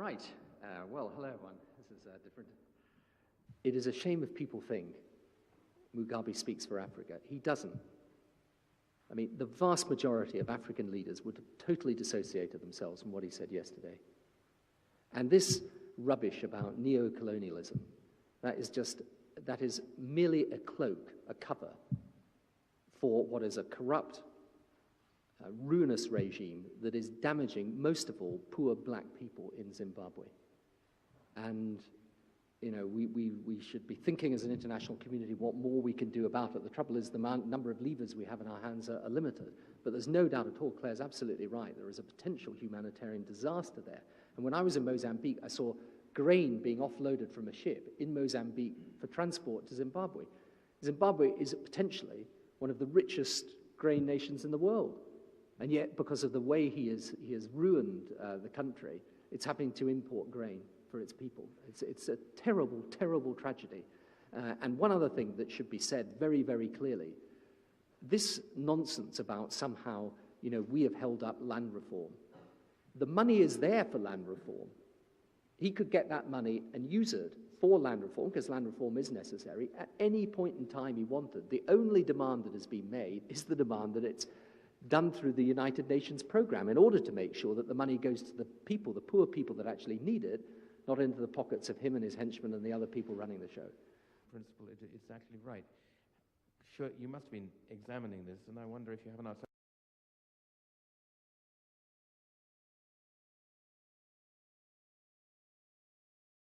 Right. Well, hello, everyone. This is different. It is a shame if people think Mugabe speaks for Africa. He doesn't. I mean, the vast majority of African leaders would have totally dissociated themselves from what he said yesterday. And this rubbish about neo-colonialism, that is merely a cloak, a cover for what is a corrupt, ruinous regime that is damaging, most of all, poor black people in Zimbabwe. And, you know, we should be thinking as an international community what more we can do about it. The trouble is the number of levers we have in our hands are limited. But there's no doubt at all, Claire's absolutely right, there is a potential humanitarian disaster there. And when I was in Mozambique, I saw grain being offloaded from a ship in Mozambique for transport to Zimbabwe. Zimbabwe is potentially one of the richest grain nations in the world. And yet, because of the way he has ruined the country, it's having to import grain for its people. It's a terrible, terrible tragedy. And one other thing that should be said very, very clearly, this nonsense about somehow, you know, we have held up land reform. The money is there for land reform. He could get that money and use it for land reform, because land reform is necessary, at any point in time he wanted. The only demand that has been made is the demand that it's done through the United Nations program in order to make sure that the money goes to the people, the poor people that actually need it, not into the pockets of him and his henchmen and the other people running the show. Principle, it's actually right. Sure, you must have been examining this, and I wonder if you have an